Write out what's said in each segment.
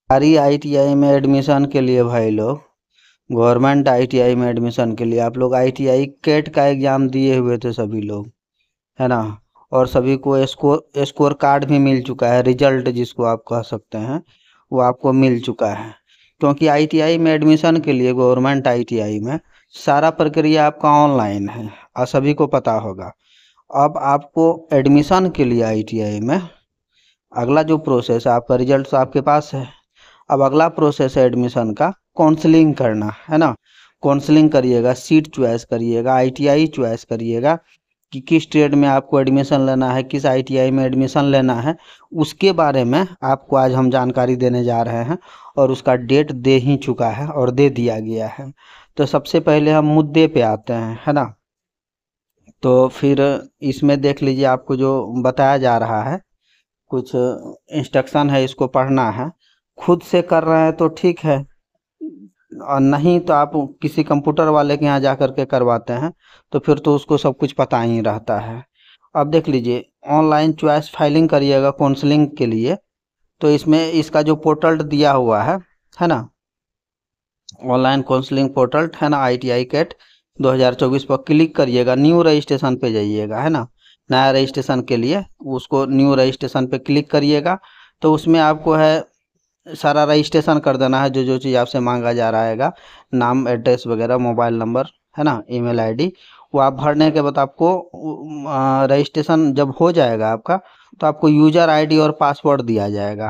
सरकारी आईटीआई में एडमिशन के लिए भाई लोग, गवर्नमेंट आईटीआई में एडमिशन के लिए आप लोग आईटीआई केट का एग्ज़ाम दिए हुए थे सभी लोग, है ना। और सभी को स्कोर स्कोर कार्ड भी मिल चुका है, रिजल्ट जिसको आप कह सकते हैं वो आपको मिल चुका है। क्योंकि आईटीआई में एडमिशन के लिए, गवर्नमेंट आईटीआई में सारा प्रक्रिया आपका ऑनलाइन है और सभी को पता होगा। अब आपको एडमिशन के लिए आईटीआई में अगला जो प्रोसेस है, आपका रिजल्ट तो आपके पास है, अब अगला प्रोसेस है एडमिशन का, काउंसलिंग करना, है ना। काउंसलिंग करिएगा, सीट चॉइस करिएगा, आईटीआई चॉइस करिएगा कि किस ट्रेड में आपको एडमिशन लेना है, किस आईटीआई में एडमिशन लेना है। उसके बारे में आपको आज हम जानकारी देने जा रहे हैं और उसका डेट दे ही चुका है और दे दिया गया है। तो सबसे पहले हम मुद्दे पे आते हैं, है ना। तो फिर इसमें देख लीजिए, आपको जो बताया जा रहा है कुछ इंस्ट्रक्शन है, इसको पढ़ना है। खुद से कर रहे हैं तो ठीक है, और नहीं तो आप किसी कंप्यूटर वाले के यहाँ जा कर के करवाते हैं तो फिर तो उसको सब कुछ पता ही रहता है। अब देख लीजिए, ऑनलाइन चॉइस फाइलिंग करिएगा काउंसलिंग के लिए। तो इसमें इसका जो पोर्टल दिया हुआ है ना, ऑनलाइन काउंसलिंग पोर्टल है ना, आईटीआई कैट 2024 पर क्लिक करिएगा, न्यू रजिस्ट्रेशन पे जाइएगा, है ना। नया रजिस्ट्रेशन के लिए उसको न्यू रजिस्ट्रेशन पे क्लिक करिएगा। तो उसमें आपको है सारा रजिस्ट्रेशन कर देना है, जो जो चीज़ आपसे मांगा जा रहा है, नाम, एड्रेस वगैरह, मोबाइल नंबर, है ना, ईमेल आईडी, वो आप भरने के बाद आपको रजिस्ट्रेशन जब हो जाएगा आपका, तो आपको यूज़र आईडी और पासवर्ड दिया जाएगा,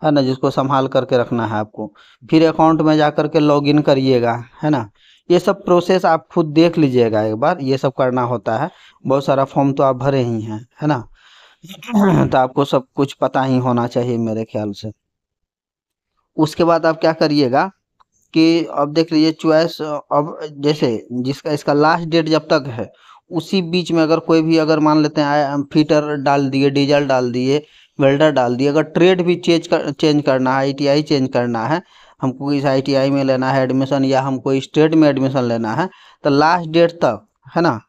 है ना, जिसको संभाल करके रखना है आपको। फिर अकाउंट में जा कर के लॉगिन करिएगा, है ना। ये सब प्रोसेस आप खुद देख लीजिएगा एक बार, ये सब करना होता है। बहुत सारा फॉर्म तो आप भरे ही हैं, है ना। तो आपको सब कुछ पता ही होना चाहिए मेरे ख्याल से। उसके बाद आप क्या करिएगा कि अब देख लीजिए चॉइस, अब जैसे जिसका इसका लास्ट डेट जब तक है, उसी बीच में अगर कोई भी, अगर मान लेते हैं फिटर डाल दिए, डीजल डाल दिए, वेल्डर डाल दिए, अगर ट्रेड भी चेंज करना है, आईटीआई चेंज करना है, हमको इस आईटीआई में लेना है एडमिशन, या हमको इस ट्रेड में एडमिशन लेना है, तो लास्ट डेट तक, है ना,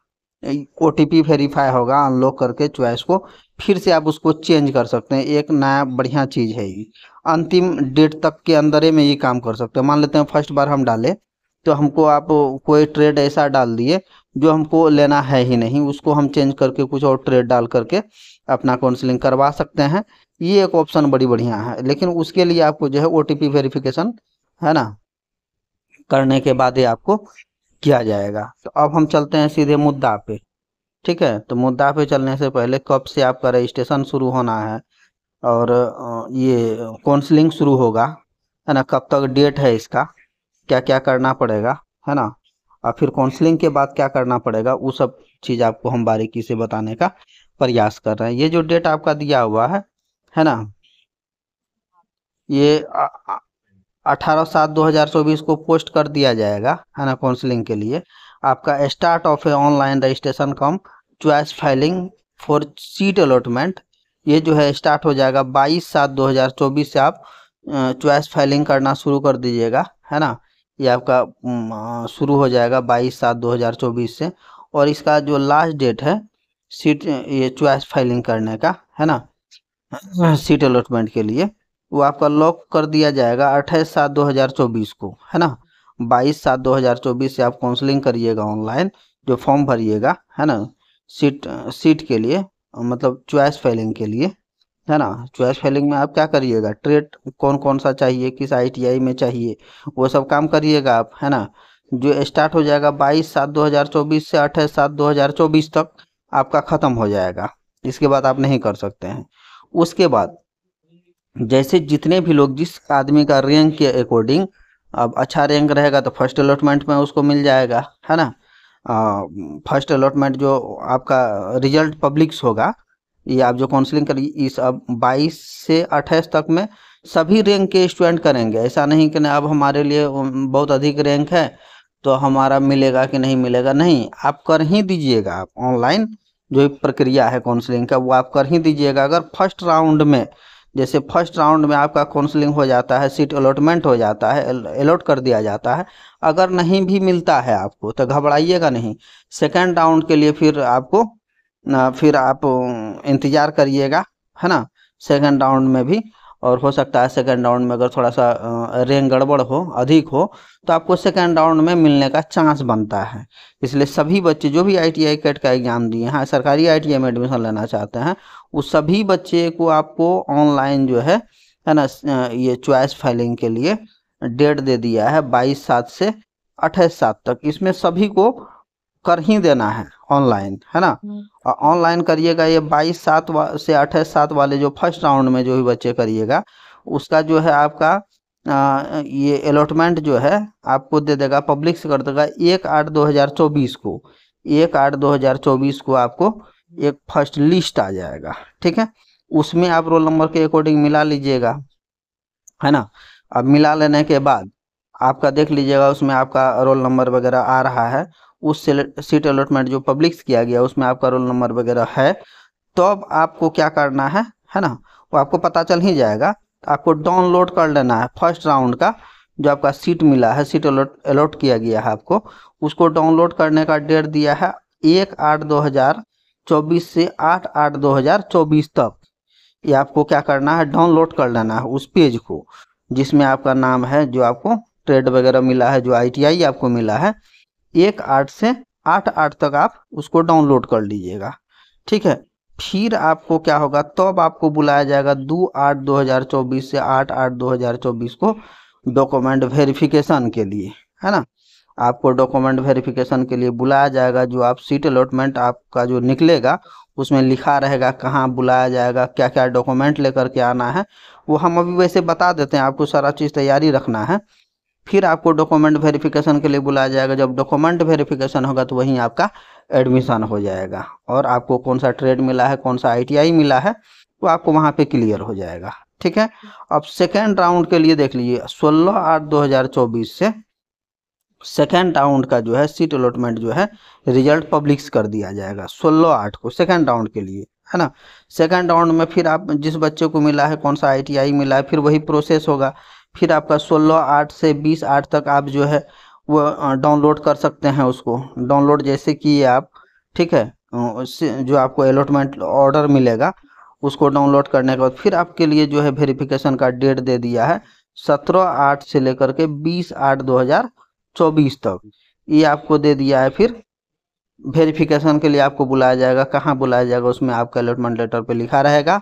ओटीपी वेरीफाई होगा, अनलॉक करके चॉइस को फिर से आप उसको चेंज कर सकते हैं। एक नया बढ़िया चीज़ है ये, अंतिम डेट तक के अंदर में ये काम कर सकते हैं। मान लेते हैं फर्स्ट बार हम डाले तो हमको आप कोई ट्रेड ऐसा डाल दिए जो हमको लेना है ही नहीं, उसको हम चेंज करके कुछ और ट्रेड डाल करके अपना काउंसलिंग करवा सकते हैं। ये एक ऑप्शन बड़ी बढ़िया है, लेकिन उसके लिए आपको जो है ओटीपी वेरिफिकेशन, है ना, करने के बाद ही आपको किया जाएगा। तो अब हम चलते हैं सीधे मुद्दा पे, ठीक है। तो मुद्दा पे चलने से पहले, कब से आपका रजिस्ट्रेशन शुरू होना है और ये काउंसलिंग शुरू होगा, है ना, कब तक डेट है इसका, क्या क्या करना पड़ेगा, है ना, और फिर काउंसलिंग के बाद क्या करना पड़ेगा, वो सब चीज़ आपको हम बारीकी से बताने का प्रयास कर रहे हैं। ये जो डेट आपका दिया हुआ है ना, ये 18/7/2024 को पोस्ट कर दिया जाएगा, है ना, काउंसलिंग के लिए। आपका स्टार्ट ऑफ है online registration come choice filing for seat allotment, ये जो है स्टार्ट हो जाएगा 22/7/2024 से। आप चॉइस फाइलिंग करना शुरू कर दीजिएगा, है ना। ये आपका शुरू हो जाएगा 22/7/2024 से। और इसका जो लास्ट डेट है सीट, ये चॉइस फाइलिंग करने का, है ना, सीट अलॉटमेंट के लिए, वो आपका लॉक कर दिया जाएगा 28/7/2024 को, है ना। 22/7/2024 से आप काउंसलिंग करिएगा ऑनलाइन, जो फॉर्म भरिएगा, है ना, सीट के लिए, मतलब चॉइस फाइलिंग के लिए, है ना। चॉइस फाइलिंग में आप क्या करिएगा, ट्रेड कौन कौन सा चाहिए, किस आईटीआई में चाहिए, वो सब काम करिएगा आप, है ना। जो स्टार्ट हो जाएगा 22/7/2024 से 28/7/2024 तक आपका ख़त्म हो जाएगा। इसके बाद आप नहीं कर सकते हैं। उसके बाद जैसे जितने भी लोग, जिस आदमी का रैंक के अकॉर्डिंग, अब अच्छा रैंक रहेगा तो फर्स्ट अलॉटमेंट में उसको मिल जाएगा, है ना। फर्स्ट अलॉटमेंट जो आपका रिजल्ट पब्लिक्स होगा, ये आप जो काउंसलिंग करिए इस अब 22 से 28 तक में सभी रैंक के स्टूडेंट करेंगे। ऐसा नहीं कि ना अब हमारे लिए बहुत अधिक रैंक है तो हमारा मिलेगा कि नहीं मिलेगा, नहीं, आप कर ही दीजिएगा। आप ऑनलाइन जो प्रक्रिया है काउंसलिंग का, वो आप कर ही दीजिएगा। अगर फर्स्ट राउंड में, जैसे फर्स्ट राउंड में आपका काउंसलिंग हो जाता है, सीट अलॉटमेंट हो जाता है, अलॉट कर दिया जाता है, अगर नहीं भी मिलता है आपको तो घबराइएगा नहीं। सेकंड राउंड के लिए फिर आपको फिर आप इंतज़ार करिएगा, है ना, सेकंड राउंड में भी। और हो सकता है सेकेंड राउंड में अगर थोड़ा सा रैंक गड़बड़ हो, अधिक हो, तो आपको सेकेंड राउंड में मिलने का चांस बनता है। इसलिए सभी बच्चे जो भी ITI कैट का एग्ज़ाम दिए हैं, सरकारी ITI में एडमिशन लेना चाहते हैं, उस सभी बच्चे को आपको ऑनलाइन जो है ना, ये चॉइस फाइलिंग के लिए डेट दे दिया है 22/7 से 28/7 तक। इसमें सभी को कर ही देना है ऑनलाइन, है ना। और ऑनलाइन करिएगा, ये 22/7 से 28/7 वाले जो फर्स्ट राउंड में जो भी बच्चे करिएगा, उसका जो है आपका ये अलॉटमेंट जो है आपको दे देगा, पब्लिक से कर देगा 1/8/2024 को। 1/8/2024 को आपको एक फर्स्ट लिस्ट आ जाएगा, ठीक है। उसमें आप रोल नंबर के अकॉर्डिंग मिला लीजिएगा, है ना। अब मिला लेने के बाद आपका देख लीजिएगा, उसमें आपका रोल नंबर वगैरह आ रहा है। उस सीट अलॉटमेंट जो पब्लिश किया गया उसमें आपका रोल नंबर वगैरह है। तो अब आपको क्या करना है ना, वो आपको पता चल ही जाएगा। तो आपको डाउनलोड कर लेना है फर्स्ट राउंड का जो आपका सीट मिला है, सीट अलॉट किया गया है आपको, उसको डाउनलोड करने का डेट दिया है 1/8/2024 से 8/8/2024 तक। ये आपको क्या करना है, डाउनलोड कर लेना है उस पेज को जिसमें आपका नाम है, जो आपको ट्रेड वगैरह मिला है, जो ITI आपको मिला है। 1/8 से 8/8 तक आप उसको डाउनलोड कर लीजिएगा, ठीक है। फिर आपको क्या होगा, तो अब आपको बुलाया जाएगा 2/8/2024 से 8/8/2024 को डॉक्यूमेंट वेरिफिकेशन के लिए, है ना। आपको डॉक्यूमेंट वेरिफिकेशन के लिए बुलाया जाएगा। जो आप सीट अलॉटमेंट आपका जो निकलेगा उसमें लिखा रहेगा कहाँ बुलाया जाएगा, क्या क्या डॉक्यूमेंट लेकर के आना है, वो हम अभी वैसे बता देते हैं, आपको सारा चीज़ तैयारी रखना है। फिर आपको डॉक्यूमेंट वेरिफिकेशन के लिए बुलाया जाएगा। जब डॉक्यूमेंट वेरिफिकेशन होगा तो वहीं आपका एडमिशन हो जाएगा, और आपको कौन सा ट्रेड मिला है, कौन सा ITI मिला है, वो आपको वहाँ पे क्लियर हो जाएगा, ठीक है। अब सेकेंड राउंड के लिए देख लीजिए, 16/8/2024 से सेकेंड राउंड का जो है सीट अलॉटमेंट जो है रिजल्ट पब्लिश कर दिया जाएगा 16/8 को, सेकेंड राउंड के लिए, है ना। सेकेंड राउंड में फिर आप जिस बच्चे को मिला है, कौन सा ITI मिला है, फिर वही प्रोसेस होगा। फिर आपका 16/8 से 20/8 तक आप जो है वो डाउनलोड कर सकते हैं। उसको डाउनलोड जैसे किए आप, ठीक है, उससे जो आपको अलॉटमेंट ऑर्डर मिलेगा उसको डाउनलोड करने के बाद फिर आपके लिए जो है वेरिफिकेशन का डेट दे दिया है 17/8 से लेकर के 20/8/2024 तक, ये आपको दे दिया है। फिर वेरिफिकेशन के लिए आपको बुलाया जाएगा। कहाँ बुलाया जाएगा, उसमें आपका अलॉटमेंट लेटर पे लिखा रहेगा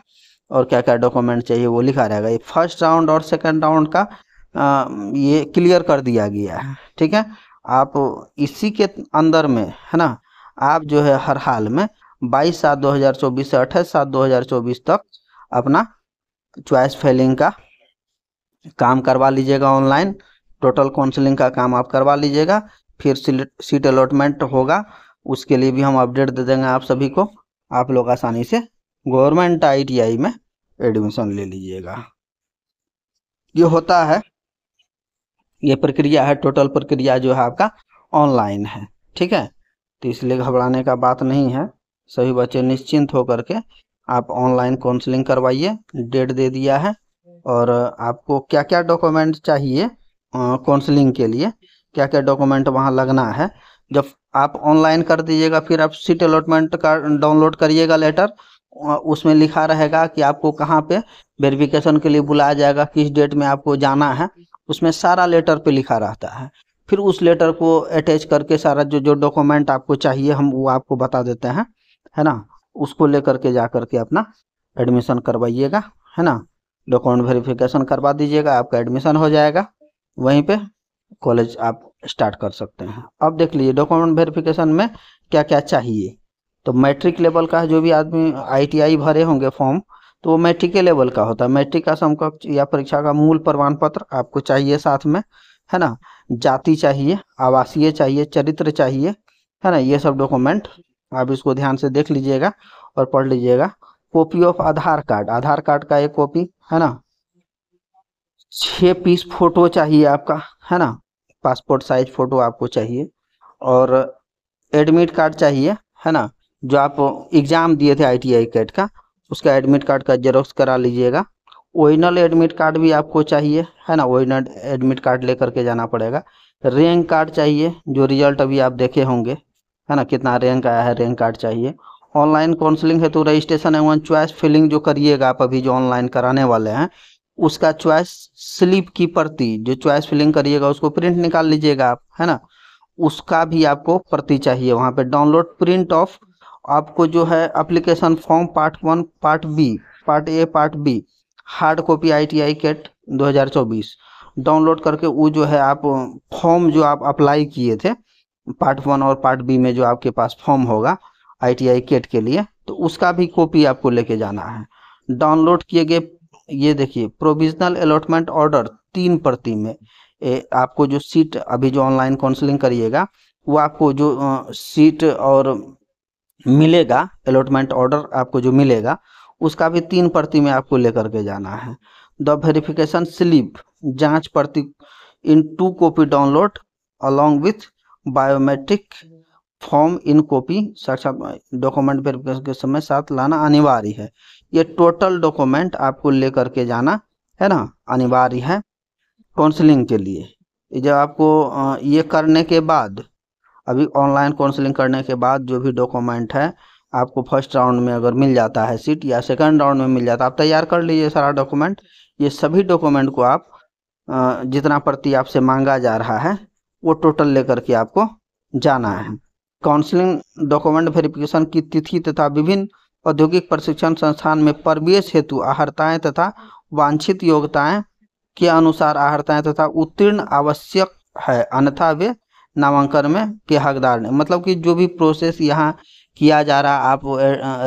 और क्या क्या डॉक्यूमेंट चाहिए वो लिखा रहेगा। ये फर्स्ट राउंड और सेकंड राउंड का ये क्लियर कर दिया गया है, ठीक है। आप इसी के अंदर में, है ना, आप जो है हर हाल में 22/7/2024 से 28/7/2024 तक अपना चॉइस फिलिंग का काम करवा लीजिएगा ऑनलाइन। टोटल काउंसलिंग का काम आप करवा लीजिएगा। फिर सीट अलॉटमेंट होगा, उसके लिए भी हम अपडेट दे देंगे आप सभी को। आप लोग आसानी से गवर्नमेंट ITI में एडमिशन ले लीजिएगा। ये होता है, ये प्रक्रिया है, टोटल प्रक्रिया जो है आपका ऑनलाइन है, ठीक है। तो इसलिए घबराने का बात नहीं है, सभी बच्चे निश्चिंत होकर के आप ऑनलाइन काउंसलिंग करवाइए। डेट दे दिया है, और आपको क्या क्या डॉक्यूमेंट चाहिए काउंसलिंग के लिए, क्या क्या डॉक्यूमेंट वहाँ लगना है, जब आप ऑनलाइन कर दीजिएगा फिर आप सीट अलॉटमेंट का डाउनलोड करिएगा लेटर। उसमें लिखा रहेगा कि आपको कहाँ पे वेरिफिकेशन के लिए बुलाया जाएगा, किस डेट में आपको जाना है, उसमें सारा लेटर पे लिखा रहता है। फिर उस लेटर को अटैच करके सारा जो जो डॉक्यूमेंट आपको चाहिए हम वो आपको बता देते हैं, है ना। उसको लेकर के जा करके अपना एडमिशन करवाइएगा, है ना। डॉक्यूमेंट वेरिफिकेशन करवा दीजिएगा, आपका एडमिशन हो जाएगा, वहीं पे कॉलेज आप स्टार्ट कर सकते हैं। अब देख लीजिए डॉक्यूमेंट वेरिफिकेशन में क्या क्या चाहिए। तो मैट्रिक लेवल का जो भी आदमी ITI भरे होंगे फॉर्म, तो वो मैट्रिक के लेवल का होता है। मैट्रिक का समकक्ष या परीक्षा का मूल प्रमाण पत्र आपको चाहिए साथ में, है ना। जाति चाहिए, आवासीय चाहिए, चरित्र चाहिए, है ना। ये सब डॉक्यूमेंट आप इसको ध्यान से देख लीजिएगा और पढ़ लीजिएगा। Copy of Aadhaar card, Aadhaar card का एक कॉपी, है ना। 6 पीस फोटो चाहिए आपका, है ना। पासपोर्ट साइज फोटो आपको चाहिए, और एडमिट कार्ड चाहिए, है ना। जो आप एग्ज़ाम दिए थे ITI कैट का, उसका एडमिट कार्ड का जेरोक्स करा लीजिएगा। ओरिजिनल एडमिट कार्ड भी आपको चाहिए, है ना। ओरिजिनल एडमिट कार्ड लेकर के जाना पड़ेगा। रैंक कार्ड चाहिए, जो रिजल्ट अभी आप देखे होंगे, है ना, कितना रैंक आया है, रैंक कार्ड चाहिए। ऑनलाइन काउंसलिंग है तो रजिस्ट्रेशन एवं चॉइस फिलिंग जो करिएगा आप अभी जो ऑनलाइन कराने वाले हैं, उसका चॉइस स्लिप की प्रति, जो चॉइस फिलिंग करिएगा उसको प्रिंट निकाल लीजिएगा आप, है ना, उसका भी आपको प्रति चाहिए वहाँ पे। डाउनलोड प्रिंट ऑफ, आपको जो है application form part 1 part B, part A part B, hard copy ITI CAT 2024 download करके, वो जो है आप फॉर्म जो आप अप्लाई किए थे पार्ट 1 और पार्ट बी में, जो आपके पास फॉर्म होगा ITI कैट के लिए, तो उसका भी कॉपी आपको लेके जाना है। डाउनलोड किए गए, ये देखिए प्रोविजनल अलॉटमेंट ऑर्डर 3 प्रति में, आपको जो सीट अभी जो ऑनलाइन काउंसलिंग करिएगा, वो आपको जो सीट और मिलेगा, अलॉटमेंट ऑर्डर आपको जो मिलेगा, उसका भी 3 प्रति में आपको लेकर के जाना है। द वेरिफिकेशन स्लिप जांच प्रति इन 2 copy download along with biometric form in copy, साक्षात डॉक्यूमेंट वेरिफिकेशन के समय साथ लाना अनिवार्य है। ये टोटल डॉक्यूमेंट आपको लेकर के जाना है ना, अनिवार्य है काउंसलिंग के लिए। जब आपको ये करने के बाद, अभी ऑनलाइन काउंसलिंग करने के बाद जो भी डॉक्यूमेंट है आपको फर्स्ट राउंड में अगर मिल जाता है सीट, या सेकंड राउंड में मिल जाता है, आप तैयार कर लीजिए सारा डॉक्यूमेंट। ये सभी डॉक्यूमेंट को आप जितना प्रति आपसे मांगा जा रहा है वो टोटल लेकर के आपको जाना है। काउंसलिंग डॉक्यूमेंट वेरिफिकेशन की तिथि तथा विभिन्न औद्योगिक प्रशिक्षण संस्थान में प्रवेश हेतु अहर्ताएं तथा वांछित योग्यताएं के अनुसार अहर्ताएं तथा उत्तीर्ण आवश्यक है, अन्यथा वे नामांकन में के हकदार नहीं। मतलब कि जो भी प्रोसेस यहाँ किया जा रहा, आप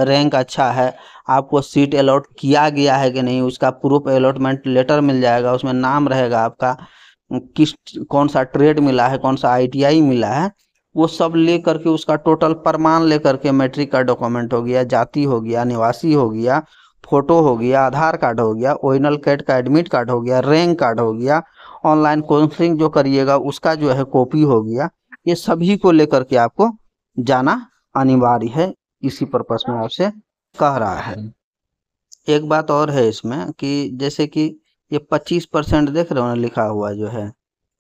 रैंक अच्छा है, आपको सीट अलॉट किया गया है कि नहीं, उसका प्रूफ अलॉटमेंट लेटर मिल जाएगा, उसमें नाम रहेगा आपका, किस कौन सा ट्रेड मिला है, कौन सा ITI मिला है, वो सब ले करके उसका टोटल प्रमाण लेकर के, मैट्रिक का डॉक्यूमेंट हो गया, जाति हो गया, निवासी हो गया, फोटो हो गया, आधार कार्ड हो गया, ओरिजिनल कैट का एडमिट कार्ड हो गया, रैंक कार्ड हो गया, ऑनलाइन काउंसलिंग जो करिएगा उसका जो है कॉपी हो गया, ये सभी को लेकर के आपको जाना अनिवार्य है। इसी पर्पस में आपसे कह रहा है। एक बात और है इसमें कि जैसे कि ये 25% देख रहे हो ना लिखा हुआ जो है,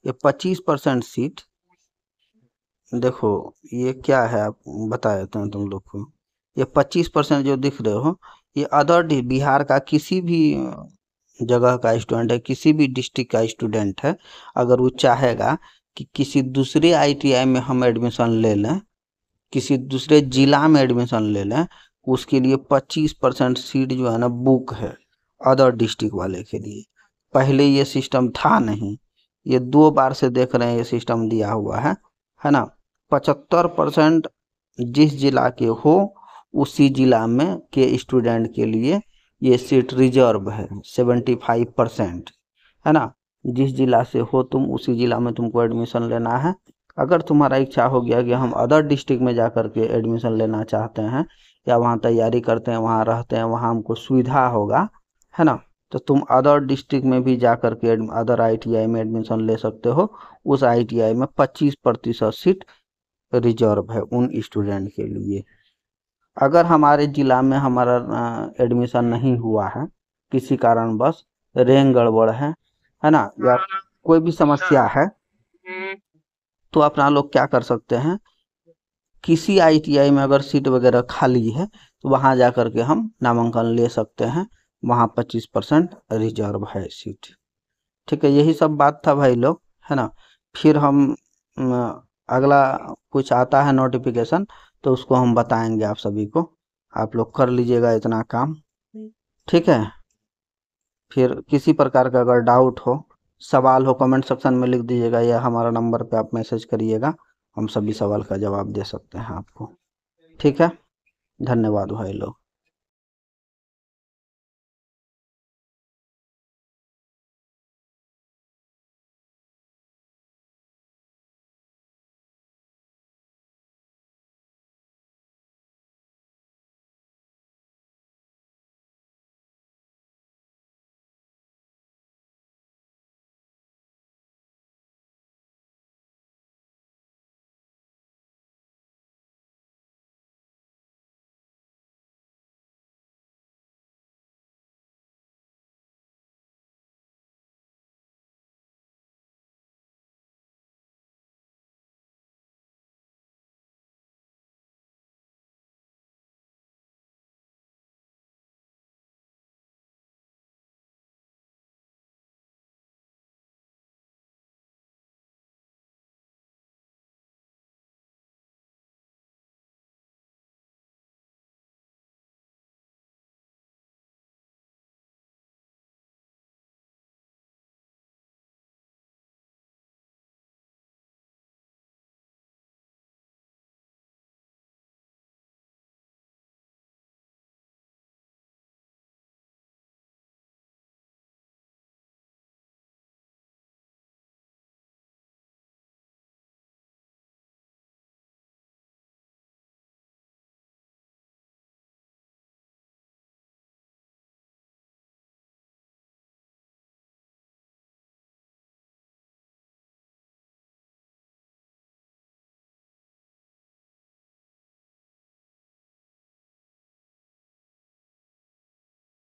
ये 25% सीट, देखो ये क्या है आप बता देते हैं तुम लोग को। ये 25% जो दिख रहे हो, ये अदर बिहार का किसी भी जगह का स्टूडेंट है, किसी भी डिस्ट्रिक्ट का स्टूडेंट है, अगर वो चाहेगा कि किसी दूसरे ITI में हम एडमिशन ले लें, किसी दूसरे जिला में एडमिशन ले लें, उसके लिए 25% सीट जो है ना बुक है अदर डिस्ट्रिक्ट वाले के लिए। पहले ये सिस्टम था नहीं, ये 2 बार से देख रहे हैं ये सिस्टम दिया हुआ है ना। 75% जिस जिला के हो उसी जिला में के स्टूडेंट के लिए ये सीट रिजर्व है। 75% है ना, जिस जिला से हो तुम उसी जिला में तुमको एडमिशन लेना है। अगर तुम्हारा इच्छा हो गया कि हम अदर डिस्ट्रिक्ट में जा कर के एडमिशन लेना चाहते हैं, या वहाँ तैयारी करते हैं, वहाँ रहते हैं, वहाँ हमको सुविधा होगा, है ना, तो तुम अदर डिस्ट्रिक्ट में भी जा कर के अदर ITI में एडमिशन ले सकते हो। उस ITI में 25% सीट रिजर्व है उन स्टूडेंट के लिए। अगर हमारे जिला में हमारा एडमिशन नहीं हुआ है, किसी कारणवश रैंक गड़बड़ है ना, या कोई भी समस्या है, तो अपना लोग क्या कर सकते हैं, किसी ITI में अगर सीट वगैरह खाली है तो वहाँ जा कर के हम नामांकन ले सकते हैं, वहाँ 25% रिजर्व है सीट। ठीक है, यही सब बात था भाई लोग, है ना। फिर हम अगला कुछ आता है नोटिफिकेशन तो उसको हम बताएंगे आप सभी को, आप लोग कर लीजिएगा इतना काम, ठीक है। फिर किसी प्रकार का अगर डाउट हो, सवाल हो, कमेंट सेक्शन में लिख दीजिएगा, या हमारा नंबर पे आप मैसेज करिएगा, हम सभी सवाल का जवाब दे सकते हैं आपको। ठीक है, धन्यवाद भाई लोग।